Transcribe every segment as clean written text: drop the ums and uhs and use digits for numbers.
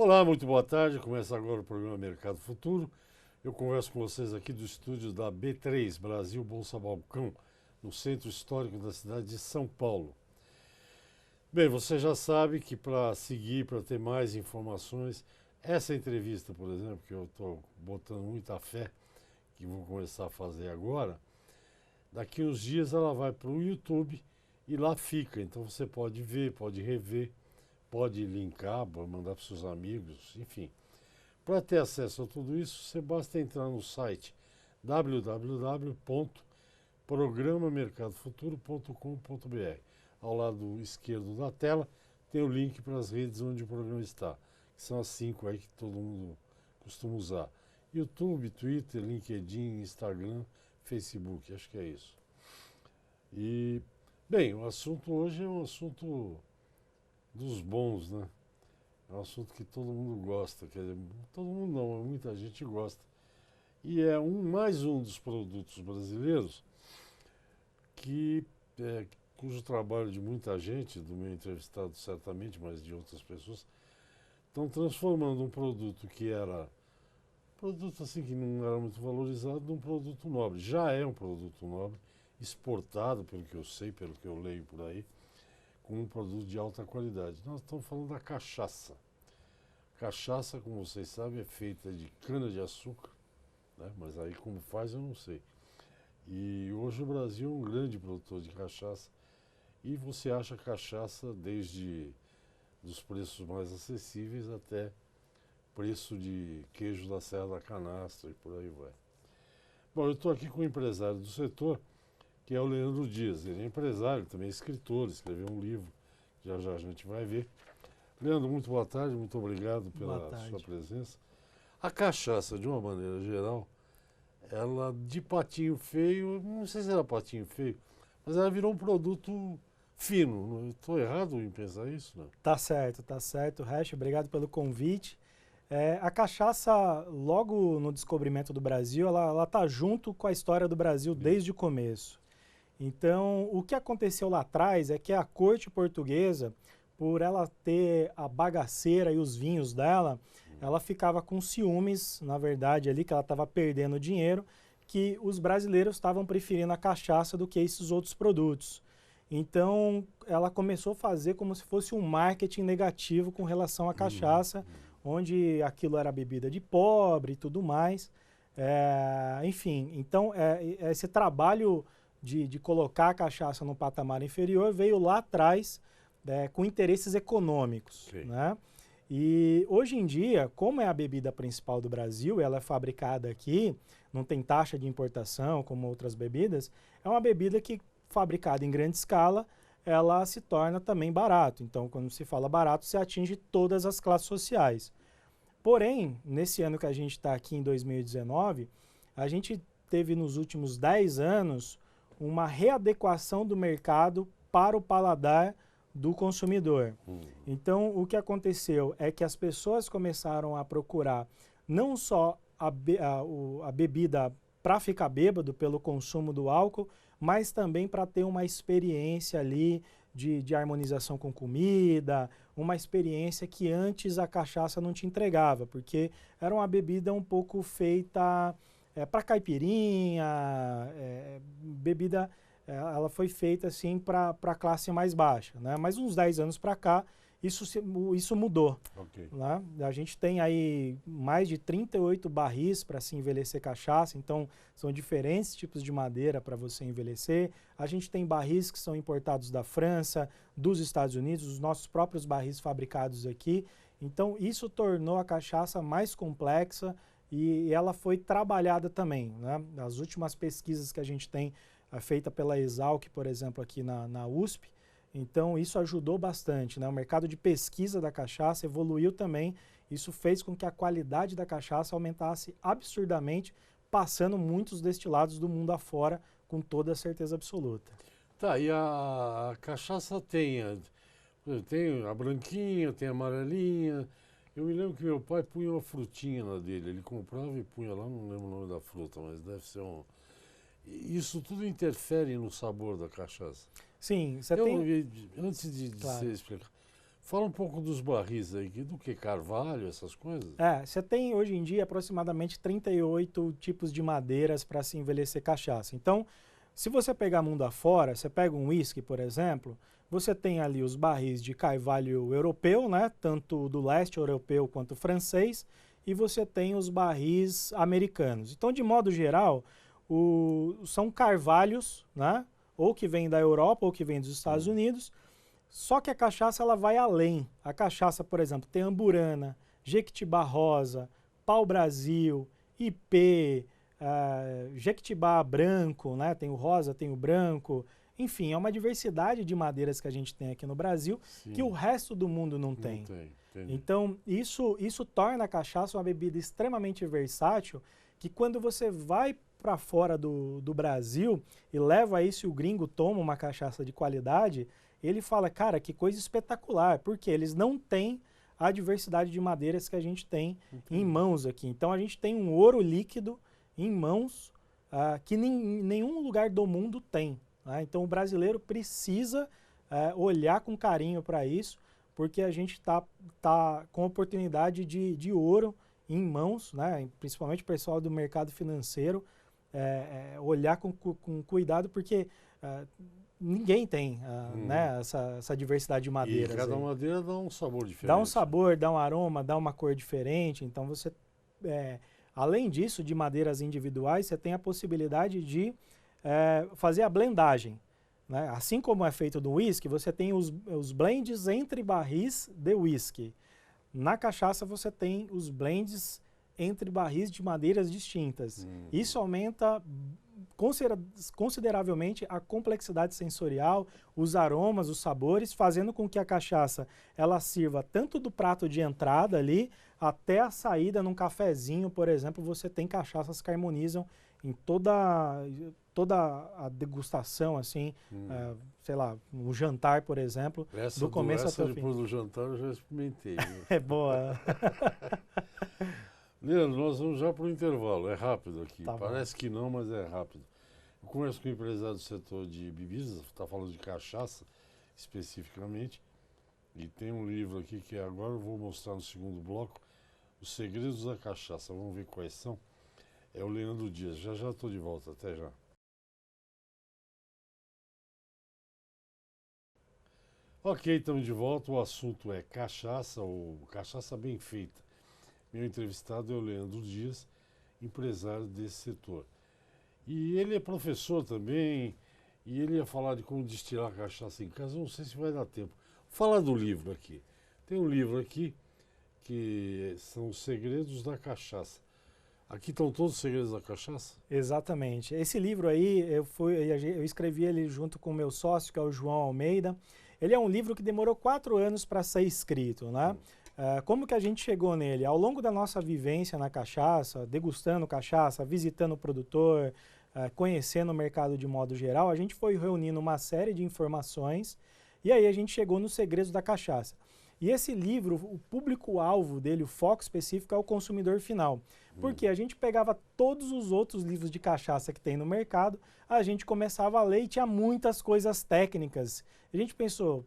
Olá, muito boa tarde. Começa agora o programa Mercado Futuro. Eu converso com vocês aqui do estúdio da B3, Brasil Bolsa Balcão, no centro histórico da cidade de São Paulo. Bem, você já sabe que para seguir, para ter mais informações, essa entrevista, por exemplo, que eu estou botando muita fé, que vou começar a fazer agora, daqui uns dias ela vai para o YouTube e lá fica. Então você pode ver, pode rever, pode linkar, mandar para seus amigos, enfim. Para ter acesso a tudo isso, você basta entrar no site www.programamercadofuturo.com.br. Ao lado esquerdo da tela tem o link para as redes onde o programa está, que são as 5 aí que todo mundo costuma usar. YouTube, Twitter, LinkedIn, Instagram, Facebook, acho que é isso. E, bem, o assunto hoje é um assunto dos bons, né? É um assunto que todo mundo gosta, quer dizer, todo mundo não, mas muita gente gosta. E é mais um dos produtos brasileiros cujo trabalho de muita gente, do meu entrevistado certamente, mas de outras pessoas, estão transformando um produto que era produto assim que não era muito valorizado num produto nobre. Já é um produto nobre, exportado, pelo que eu sei, pelo que eu leio por aí, com um produto de alta qualidade. Nós estamos falando da cachaça. Cachaça, como vocês sabem, é feita de cana-de-açúcar, né? Mas aí como faz eu não sei. E hoje o Brasil é um grande produtor de cachaça e você acha cachaça desde dos preços mais acessíveis até preço de queijo da Serra da Canastra e por aí vai. Bom, eu estou aqui com um empresário do setor, que é o Leandro Dias. Ele é empresário, também é escritor, escreveu um livro, já já a gente vai ver. Leandro, muito boa tarde, muito obrigado pela sua presença. A cachaça, de uma maneira geral, ela de patinho feio, não sei se era patinho feio, mas ela virou um produto fino. Estou errado em pensar isso, não? Tá certo, Hash, obrigado pelo convite. A cachaça, logo no descobrimento do Brasil, ela tá junto com a história do Brasil desde o começo. Então, o que aconteceu lá atrás é que a corte portuguesa, por ela ter a bagaceira e os vinhos dela, ela ficava com ciúmes, na verdade, ali, que ela estava perdendo dinheiro, que os brasileiros estavam preferindo a cachaça do que esses outros produtos. Então, ela começou a fazer como se fosse um marketing negativo com relação à cachaça, onde aquilo era bebida de pobre e tudo mais. Enfim, então, esse trabalho de colocar a cachaça num patamar inferior veio lá atrás, com interesses econômicos, né? E hoje em dia, como é a bebida principal do Brasil, ela é fabricada aqui, não tem taxa de importação como outras bebidas, é uma bebida que, fabricada em grande escala, ela se torna também barato. Então, quando se fala barato, se atinge todas as classes sociais. Porém, nesse ano que a gente está aqui, em 2019, a gente teve nos últimos 10 anos uma readequação do mercado para o paladar do consumidor. Então, o que aconteceu é que as pessoas começaram a procurar não só a bebida para ficar bêbado pelo consumo do álcool, mas também para ter uma experiência ali de harmonização com comida, uma experiência que antes a cachaça não te entregava, porque era uma bebida um pouco feita para caipirinha, bebida, ela foi feita assim para a classe mais baixa, né? Mas uns 10 anos para cá, isso mudou. Okay. Né? A gente tem aí mais de 38 barris para se envelhecer cachaça, então são diferentes tipos de madeira para você envelhecer. A gente tem barris que são importados da França, dos Estados Unidos, os nossos próprios barris fabricados aqui. Então isso tornou a cachaça mais complexa e ela foi trabalhada também. Né? As últimas pesquisas que a gente tem, feita pela Exalc, por exemplo, aqui na USP, então isso ajudou bastante, né? O mercado de pesquisa da cachaça evoluiu também, isso fez com que a qualidade da cachaça aumentasse absurdamente, passando muitos destilados do mundo afora com toda a certeza absoluta. Tá, e a cachaça tem a branquinha, tem a amarelinha. Eu me lembro que meu pai punha uma frutinha na dele, ele comprava e punha lá, não lembro o nome da fruta, mas deve ser um... Isso tudo interfere no sabor da cachaça. Sim, você Eu, tem... Antes de Claro. você explicar, Fala um pouco dos barris aí, do que carvalho, essas coisas? Você tem hoje em dia aproximadamente 38 tipos de madeiras para se envelhecer cachaça. Então, se você pegar mundo afora, você pega um whisky, por exemplo, você tem ali os barris de carvalho europeu, né, tanto do leste europeu quanto francês, e você tem os barris americanos. Então, de modo geral, são carvalhos, né, ou que vêm da Europa ou que vêm dos Estados Unidos. Só que a cachaça ela vai além. A cachaça, por exemplo, tem amburana, jequitibá rosa, pau-brasil, ipê, jequitibá branco, né? Tem o rosa, tem o branco. Enfim, é uma diversidade de madeiras que a gente tem aqui no Brasil. Sim. Que o resto do mundo não tem. Então, isso torna a cachaça uma bebida extremamente versátil, que quando você vai para fora do Brasil e leva isso e o gringo toma uma cachaça de qualidade, ele fala, cara, que coisa espetacular, porque eles não têm a diversidade de madeiras que a gente tem em mãos aqui. Então a gente tem um ouro líquido em mãos que nenhum lugar do mundo tem. Né? Então o brasileiro precisa olhar com carinho para isso, porque a gente tá com oportunidade de ouro em mãos, né? Principalmente o pessoal do mercado financeiro, olhar com cuidado, porque ninguém tem né, essa diversidade de madeiras. E cada madeira dá um sabor diferente. Dá um sabor, dá um aroma, dá uma cor diferente. Então você, além disso, de madeiras individuais, você tem a possibilidade de fazer a blendagem. Né? Assim como é feito do whisky, você tem os blends entre barris de whisky. Na cachaça você tem os blends entre barris de madeiras distintas. Isso aumenta consideravelmente a complexidade sensorial, os aromas, os sabores, fazendo com que a cachaça ela sirva tanto do prato de entrada ali, até a saída num cafezinho, por exemplo, você tem cachaças que harmonizam em toda a degustação, assim, sei lá, um jantar, por exemplo, do começo até o fim. Depois do jantar eu já experimentei. É boa. Leandro, nós vamos já para o intervalo, é rápido aqui. Tá Parece que não, mas é rápido. Eu converso com o empresário do setor de bebidas, está falando de cachaça especificamente, e tem um livro aqui que agora eu vou mostrar no segundo bloco, Os Segredos da Cachaça. Vamos ver quais são. É o Leandro Dias. Já estou de volta, até já. Ok, estamos de volta. O assunto é cachaça, ou cachaça bem feita. Meu entrevistado é o Leandro Dias, empresário desse setor. E ele é professor também, e ele ia falar de como destilar cachaça em casa. Não sei se vai dar tempo. Fala do livro aqui. Tem um livro aqui que são Os Segredos da Cachaça. Aqui estão todos os segredos da cachaça? Exatamente. Esse livro aí, eu escrevi ele junto com o meu sócio, que é o João Almeida. Ele é um livro que demorou 4 anos para ser escrito, né? Como que a gente chegou nele? Ao longo da nossa vivência na cachaça, degustando cachaça, visitando o produtor, conhecendo o mercado de modo geral, a gente foi reunindo uma série de informações e aí a gente chegou nos segredos da cachaça. E esse livro, o público-alvo dele, o foco específico é o consumidor final. Porque a gente pegava todos os outros livros de cachaça que tem no mercado, a gente começava a ler e tinha muitas coisas técnicas. A gente pensou,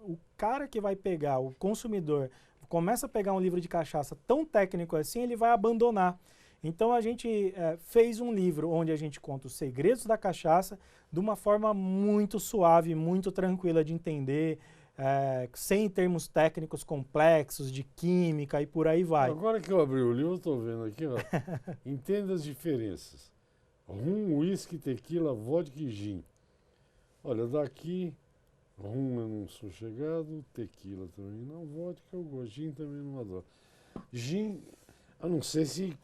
o cara que vai pegar, o consumidor, começa a pegar um livro de cachaça tão técnico assim, ele vai abandonar. Então a gente fez um livro onde a gente conta os segredos da cachaça de uma forma muito suave, muito tranquila de entender, sem termos técnicos complexos de química e por aí vai. Agora que eu abri o livro, eu estou vendo aqui, ó, entenda as diferenças. Rum, uísque, tequila, vodka e gin. Olha, daqui, rum eu não sou chegado, tequila também não, vodka eu gosto, gin também não adoro. Gin, eu não sei se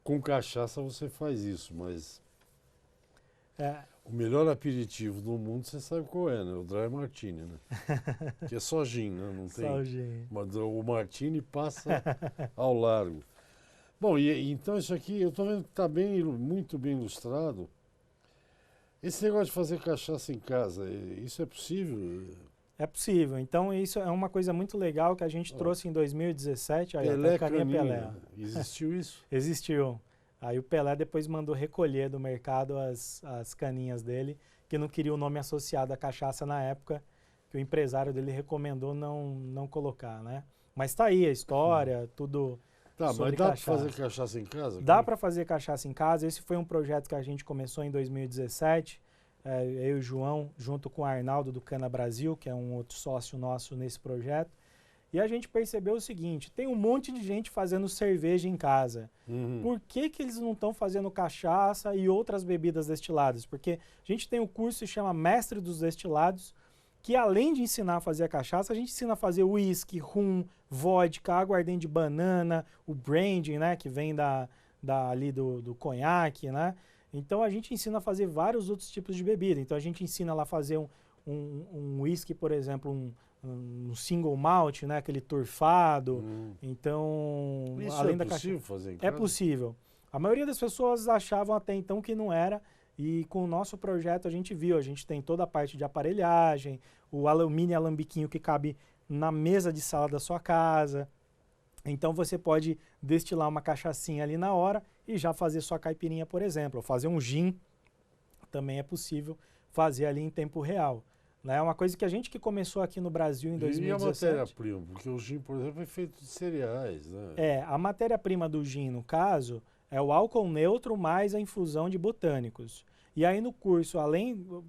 com cachaça você faz isso, mas o melhor aperitivo do mundo você sabe qual é, né? O Dry Martini, né? Que é só gin, né? Não tem. Só gin. Mas o Martini passa ao largo. Bom, então isso aqui, eu estou vendo que está muito bem ilustrado. Esse negócio de fazer cachaça em casa, isso é possível? É possível. Então isso é uma coisa muito legal que a gente trouxe em 2017. Aí, Pelé, caninha Pelé. Existiu isso? Existiu. Aí o Pelé depois mandou recolher do mercado as caninhas dele, que não queria o nome associado à cachaça na época, que o empresário dele recomendou não colocar, né? Mas tá aí a história, tudo Tá, sobre mas dá para cachaça. fazer cachaça em casa? Dá para fazer cachaça em casa. Esse foi um projeto que a gente começou em 2017. Eu e o João, junto com o Arnaldo do Cana Brasil, que é um outro sócio nosso nesse projeto. E a gente percebeu o seguinte, tem um monte de gente fazendo cerveja em casa. Por que que eles não estão fazendo cachaça e outras bebidas destiladas? Porque a gente tem um curso que se chama Mestre dos Destilados, que além de ensinar a fazer a cachaça, a gente ensina a fazer uísque, rum, vodka, aguardente de banana, o brandy, né, que vem ali do conhaque, né? Então a gente ensina a fazer vários outros tipos de bebida. Então a gente ensina lá a fazer um whisky, por exemplo, um single malt, né, aquele turfado. Então, Isso além é da possível cachaça, fazer em é casa? possível. A maioria das pessoas achavam até então que não era. E com o nosso projeto a gente viu, a gente tem toda a parte de aparelhagem, o mini alambiquinho que cabe na mesa de sala da sua casa. Então você pode destilar uma cachaçinha ali na hora e já fazer sua caipirinha, por exemplo. Ou fazer um gin, também é possível fazer ali em tempo real. É uma coisa que a gente que começou aqui no Brasil em 2017... E a matéria-prima? Porque o gin, por exemplo, é feito de cereais, né? A matéria-prima do gin, no caso, é o álcool neutro mais a infusão de botânicos. E aí no curso,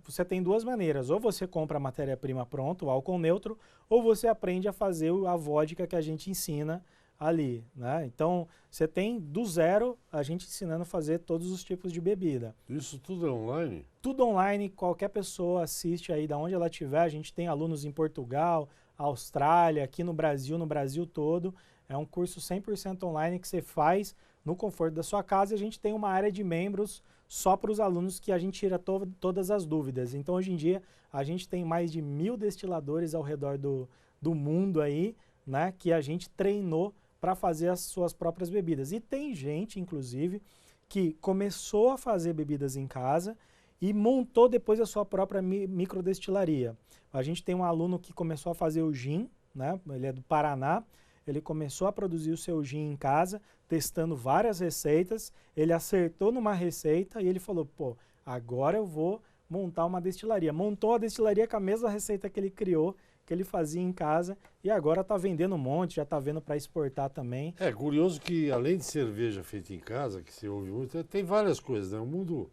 você tem duas maneiras. Ou você compra a matéria-prima pronta, o álcool neutro, ou você aprende a fazer a vodka que a gente ensina ali, né? Então, você tem do zero a gente ensinando a fazer todos os tipos de bebida. Isso tudo é online? Tudo online, qualquer pessoa assiste aí da onde ela estiver. A gente tem alunos em Portugal, Austrália, aqui no Brasil todo. É um curso 100% online que você faz no conforto da sua casa. E a gente tem uma área de membros só para os alunos que a gente tira todas as dúvidas. Então, hoje em dia, a gente tem mais de 1000 destiladores ao redor do mundo aí, né, que a gente treinou para fazer as suas próprias bebidas. E tem gente, inclusive, que começou a fazer bebidas em casa e montou depois a sua própria microdestilaria. A gente tem um aluno que começou a fazer o gin, né? Ele é do Paraná, ele começou a produzir o seu gin em casa, testando várias receitas, ele acertou numa receita e ele falou, pô, agora eu vou montar uma destilaria. Montou a destilaria com a mesma receita que ele criou, que ele fazia em casa, e agora está vendendo um monte, já está vendo para exportar também. É curioso que, além de cerveja feita em casa, que se ouve muito, tem várias coisas, né? O mundo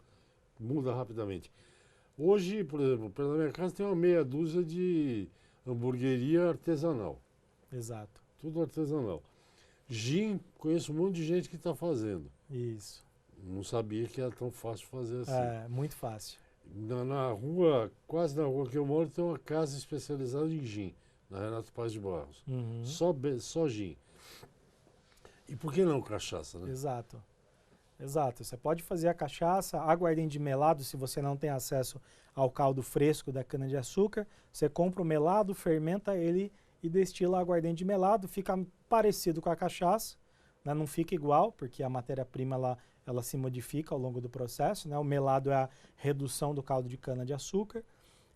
muda rapidamente. Hoje, por exemplo, perto da minha casa tem uma meia dúzia de hamburgueria artesanal. Exato. Tudo artesanal. Gin, conheço um monte de gente que está fazendo. Isso. Não sabia que era tão fácil fazer assim. É, muito fácil. Na rua, quase na rua que eu moro, tem uma casa especializada em gin, na Renato Paz de Barros. Uhum. Só gin. E por que não cachaça, né? Exato. Exato. Você pode fazer a cachaça, aguardente de melado, se você não tem acesso ao caldo fresco da cana-de-açúcar. Você compra o melado, fermenta ele e destila aguardente de melado. Fica parecido com a cachaça, né? Não fica igual, porque a matéria-prima ela se modifica ao longo do processo, né? O melado é a redução do caldo de cana-de-açúcar.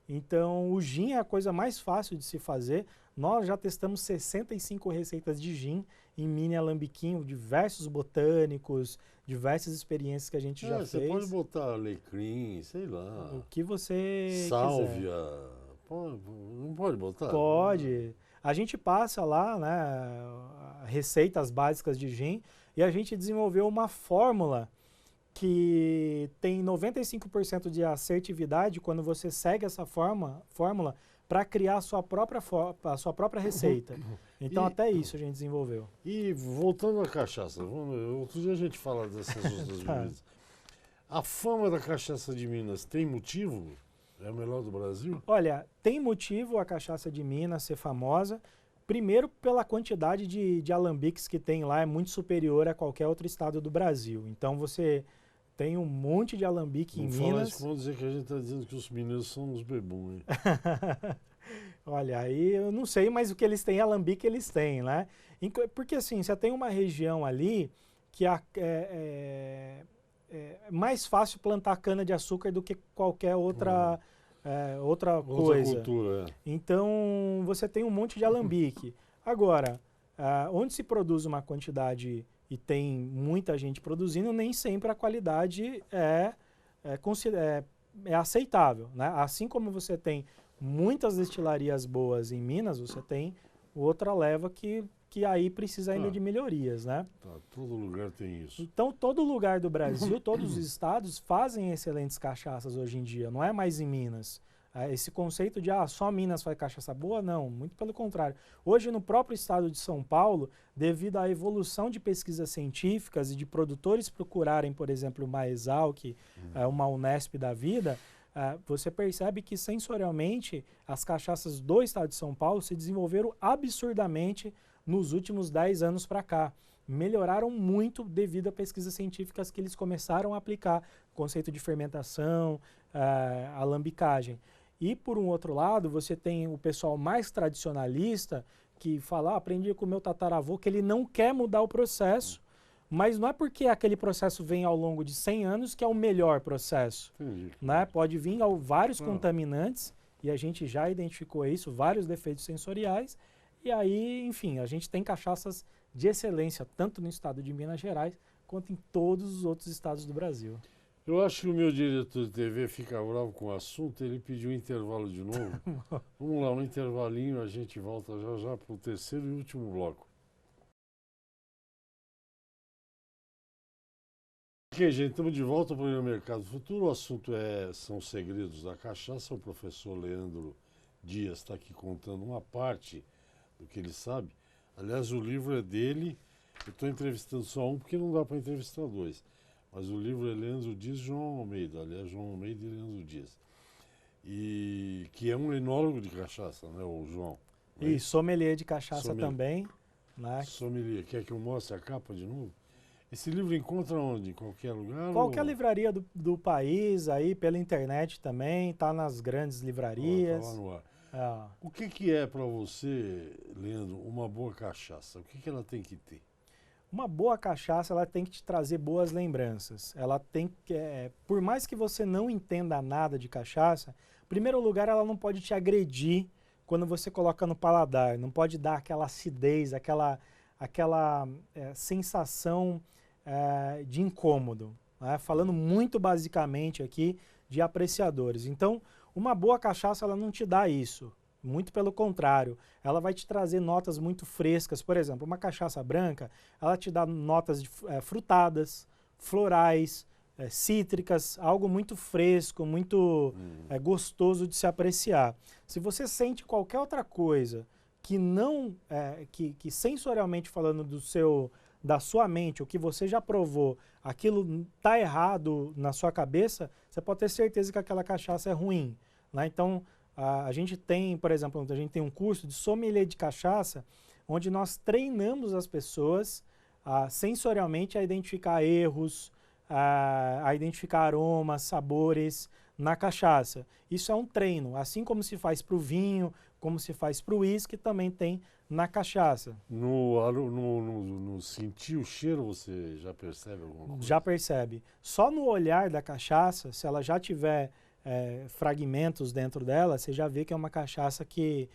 Então, o gin é a coisa mais fácil de se fazer. Nós já testamos 65 receitas de gin em mini alambiquinho, diversos botânicos, diversas experiências que a gente já você fez. pode botar alecrim, sei lá. O que você sálvia. quiser. Não pode botar? Pode. A gente passa lá, né, receitas básicas de gin e a gente desenvolveu uma fórmula que tem 95% de assertividade quando você segue essa fórmula para criar a sua própria receita. Então, até isso a gente desenvolveu. E voltando à cachaça, outro dia a gente fala dessas outras bebidas. A fama da cachaça de Minas tem motivo? É a melhor do Brasil? Olha, tem motivo a cachaça de Minas ser famosa. Primeiro, pela quantidade de alambiques que tem lá, é muito superior a qualquer outro estado do Brasil. Então, você tem um monte de alambique em Minas. Isso, vamos dizer que a gente está dizendo que os mineiros são uns bebum, hein? Olha, aí eu não sei, mas o que eles têm, alambique eles têm, né? Porque assim, você tem uma região ali que é mais fácil plantar cana-de-açúcar do que qualquer outra coisa. Cultura, Então, você tem um monte de alambique. Agora, onde se produz uma quantidade e tem muita gente produzindo, nem sempre a qualidade é aceitável, né? Assim como você tem muitas destilarias boas em Minas, você tem outra leva que aí precisa ainda de melhorias, né? Tá, todo lugar tem isso. Então, todo lugar do Brasil, todos os estados fazem excelentes cachaças hoje em dia, não é mais em Minas. Esse conceito de só Minas faz cachaça boa, não, muito pelo contrário. Hoje, no próprio estado de São Paulo, devido à evolução de pesquisas científicas e de produtores procurarem, por exemplo, uma Exalc, uma Unesp da vida, você percebe que sensorialmente as cachaças do estado de São Paulo se desenvolveram absurdamente nos últimos 10 anos para cá. Melhoraram muito devido a pesquisas científicas que eles começaram a aplicar, conceito de fermentação, alambicagem. E, por um outro lado, você tem o pessoal mais tradicionalista que fala, aprendi com o meu tataravô, que ele não quer mudar o processo, mas não é porque aquele processo vem ao longo de 100 anos que é o melhor processo. Entendi. Né? Pode vir vários contaminantes, e a gente já identificou isso, vários defeitos sensoriais, e aí, enfim, a gente tem cachaças de excelência, tanto no estado de Minas Gerais, quanto em todos os outros estados do Brasil. Eu acho que o meu diretor de TV fica bravo com o assunto, ele pediu um intervalo de novo. Vamos lá, um intervalinho, a gente volta já já para o terceiro e último bloco. Ok, gente, estamos de volta para o Mercado Futuro. O assunto são os segredos da cachaça. O professor Leandro Dias está aqui contando uma parte do que ele sabe. Aliás, o livro é dele. Eu estou entrevistando só um porque não dá para entrevistar dois. Mas o livro é Leandro Dias e João Almeida. Aliás, João Almeida e Leandro Dias. E que é um enólogo de cachaça, né, o João? E sommelier de cachaça também. Né? Sommelier. Quer que eu mostre a capa de novo? Esse livro encontra onde? Em qualquer lugar? Qualquer livraria do país, aí pela internet também, está nas grandes livrarias. Tá lá no ar. O que é para você, Leandro, uma boa cachaça? O que ela tem que ter? Uma boa cachaça, ela tem que te trazer boas lembranças. Ela tem que, por mais que você não entenda nada de cachaça, em primeiro lugar, ela não pode te agredir quando você coloca no paladar. Não pode dar aquela acidez, aquela sensação de incômodo. Né? Falando muito basicamente aqui de apreciadores. Então, uma boa cachaça, ela não te dá isso. Muito pelo contrário, ela vai te trazer notas muito frescas. Por exemplo, uma cachaça branca, ela te dá notas frutadas, florais, cítricas, algo muito fresco, muito gostoso de se apreciar. Se você sente qualquer outra coisa que não, que sensorialmente falando da sua mente, o que você já provou, aquilo está errado na sua cabeça, você pode ter certeza que aquela cachaça é ruim. Né? Então, a gente tem, por exemplo, a gente tem um curso de sommelier de cachaça, onde nós treinamos as pessoas sensorialmente a identificar erros, a identificar aromas, sabores na cachaça. Isso é um treino, assim como se faz para o vinho, como se faz para o uísque, também tem na cachaça. No sentir o cheiro, você já percebe alguma coisa? Já percebe. Só no olhar da cachaça, se ela já tiver fragmentos dentro dela, você já vê que é uma cachaça que,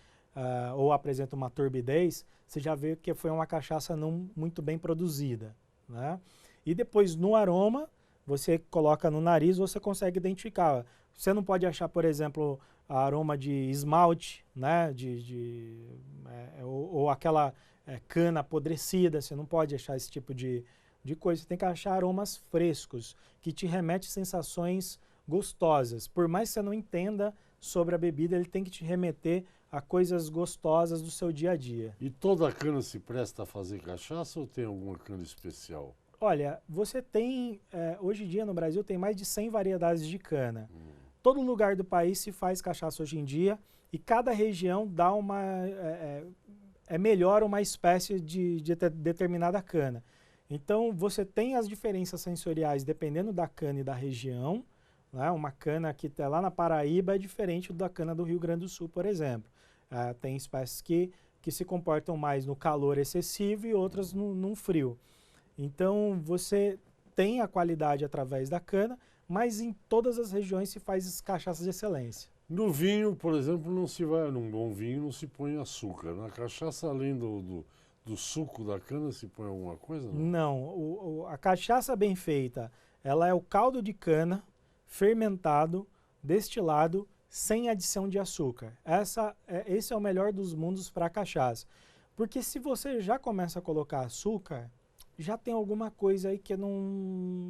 ou apresenta uma turbidez, você já vê que foi uma cachaça não muito bem produzida. Né? E depois, no aroma, você coloca no nariz, você consegue identificar. Você não pode achar, por exemplo, aroma de esmalte, né? Ou aquela cana apodrecida, você não pode achar esse tipo de coisa. Você tem que achar aromas frescos, que te remetem sensações gostosas. Por mais que você não entenda sobre a bebida, ele tem que te remeter a coisas gostosas do seu dia a dia. E toda cana se presta a fazer cachaça ou tem alguma cana especial? Olha, você tem, hoje em dia no Brasil, tem mais de 100 variedades de cana. Todo lugar do país se faz cachaça hoje em dia e cada região dá melhor uma espécie de determinada cana. Então, você tem as diferenças sensoriais dependendo da cana e da região. Né? Uma cana que está lá na Paraíba é diferente da cana do Rio Grande do Sul, por exemplo. Tem espécies que se comportam mais no calor excessivo e outras no frio. Então, você tem a qualidade através da cana, mas em todas as regiões se faz cachaças de excelência. No vinho, por exemplo, num bom vinho não se põe açúcar. Na cachaça, além do suco da cana, se põe alguma coisa? Não, a cachaça bem feita, ela é o caldo de cana fermentado, destilado, sem adição de açúcar. Esse é o melhor dos mundos para a cachaça. Porque se você já começa a colocar açúcar, já tem alguma coisa aí que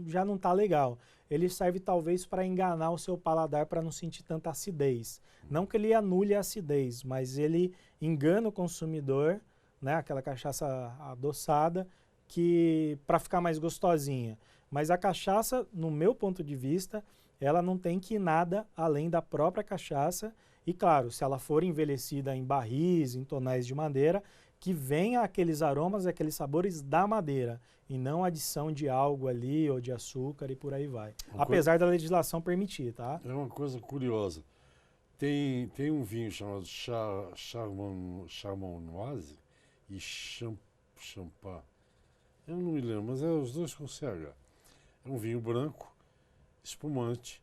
já não está legal. Ele serve talvez para enganar o seu paladar para não sentir tanta acidez. Não que ele anule a acidez, mas ele engana o consumidor, né, aquela cachaça adoçada, que para ficar mais gostosinha. Mas a cachaça, no meu ponto de vista, ela não tem que ir nada além da própria cachaça. E claro, se ela for envelhecida em barris, em tonéis de madeira, que venha aqueles aromas, aqueles sabores da madeira, e não adição de algo ali, ou de açúcar e por aí vai. Apesar da legislação permitir, tá? É uma coisa curiosa. Tem um vinho chamado Charmonoise e Champá. Eu não me lembro, mas é os dois com CH. É um vinho branco, espumante,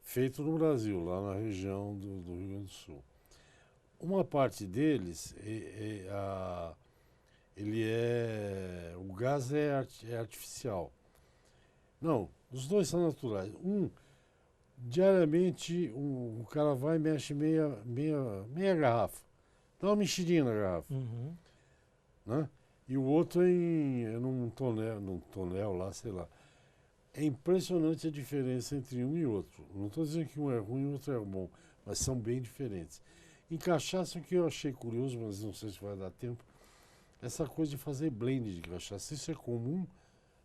feito no Brasil, lá na região do Rio Grande do Sul. Uma parte deles, o gás é artificial. Não, os dois são naturais. Diariamente, o cara vai e mexe meia garrafa. Dá uma mexidinha na garrafa. Uhum. Né? E o outro num tonel lá, sei lá. É impressionante a diferença entre um e outro. Não estou dizendo que um é ruim e o outro é bom, mas são bem diferentes. Em cachaça, o que eu achei curioso, mas não sei se vai dar tempo, essa coisa de fazer blend de cachaça. Isso é comum?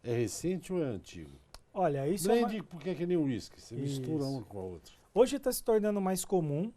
É recente ou é antigo? Olha, isso blend porque é que nem o uísque, você Isso. mistura uma com a outra. Hoje está se tornando mais comum.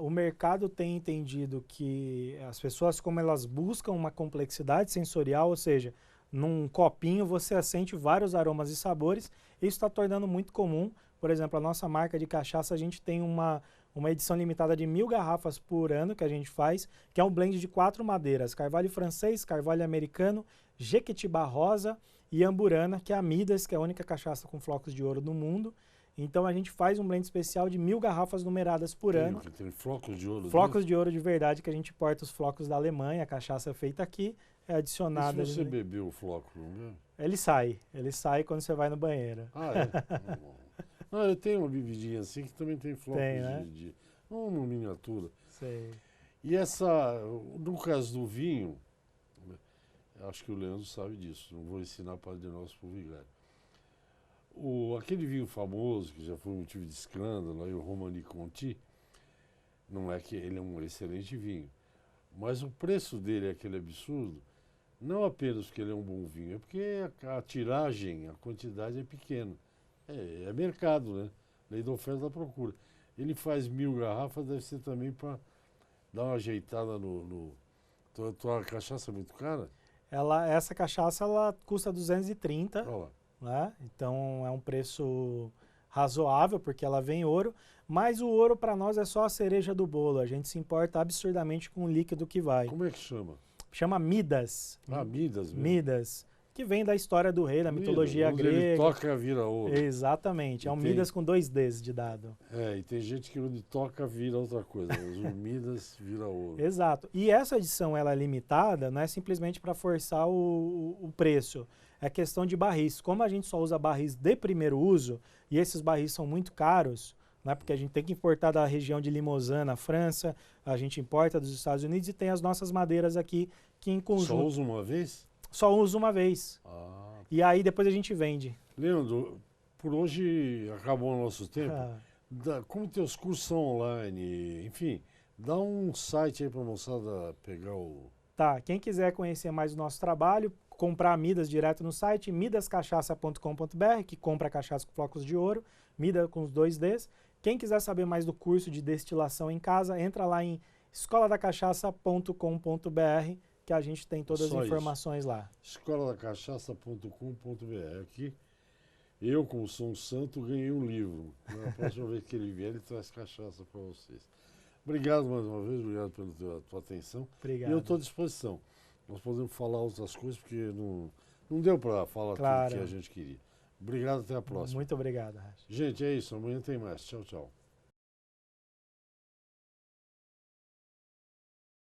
O mercado tem entendido que as pessoas, como elas buscam uma complexidade sensorial, ou seja, num copinho você sente vários aromas e sabores, isso está tornando muito comum. Por exemplo, a nossa marca de cachaça, a gente tem uma edição limitada de 1000 garrafas por ano que a gente faz, que é um blend de 4 madeiras: carvalho francês, carvalho americano, jequitibá rosa e amburana, que é a Midas, que é a única cachaça com flocos de ouro no mundo. Então a gente faz um blend especial de 1000 garrafas numeradas por ano. Tem flocos de ouro. Flocos de ouro de verdade, que a gente importa os flocos da Alemanha, a cachaça é feita aqui, é adicionada. E se você beber o floco, não é? Ele sai quando você vai no banheiro. Ah, é? Não, eu tenho uma bebidinha assim que também tem flocos né? uma miniatura. Sei. E no caso do vinho, acho que o Leandro sabe disso, não vou ensinar para de nós para o vigário. Aquele vinho famoso, que já foi motivo de escândalo, aí, o Romanée Conti, não é que ele é um excelente vinho, mas o preço dele é aquele absurdo, não apenas porque ele é um bom vinho, é porque a tiragem, a quantidade é pequena. É mercado, né? Lei da oferta e da procura. Ele faz 1000 garrafas, deve ser também para dar uma ajeitada no... Tua cachaça é muito cara? Essa cachaça ela custa 230, Olha lá. né? Então é um preço razoável, porque ela vem ouro, mas o ouro para nós é só a cereja do bolo. A gente se importa absurdamente com o líquido que vai. Como é que chama? Chama Midas. Midas mesmo. Midas, que vem da história do rei, da mitologia grega. Ele toca, vira ouro. Exatamente, é um Midas com 2 Ds de dado. E tem gente que onde toca vira outra coisa, mas o Midas vira ouro. Exato. E essa edição ela é limitada, não é simplesmente para forçar o preço. É questão de barris. Como a gente só usa barris de primeiro uso, e esses barris são muito caros, né, porque a gente tem que importar da região de Limousin, na França, a gente importa dos Estados Unidos e tem as nossas madeiras aqui, que em conjunto... Só usa uma vez? Só usa uma vez. E aí depois a gente vende. Leandro, por hoje acabou o nosso tempo. Como teus cursos são online, enfim, dá um site aí para a moçada pegar o... Tá, quem quiser conhecer mais o nosso trabalho, comprar Midas direto no site, midascachaça.com.br, que compra cachaça com flocos de ouro, Midas com os 2 Ds. Quem quiser saber mais do curso de destilação em casa, entra lá em escoladacachaça.com.br, que a gente tem todas as informações lá. escoladacachaça.com.br. Aqui, eu, como sou um santo, ganhei um livro. Na próxima vez que ele vier, ele traz cachaça para vocês. Obrigado mais uma vez, obrigado pela tua atenção. Obrigado. E eu estou à disposição. Nós podemos falar outras coisas, porque não deu para falar tudo que a gente queria. Obrigado, até a próxima. Muito obrigado, Racha. Gente, é isso. Amanhã tem mais. Tchau, tchau.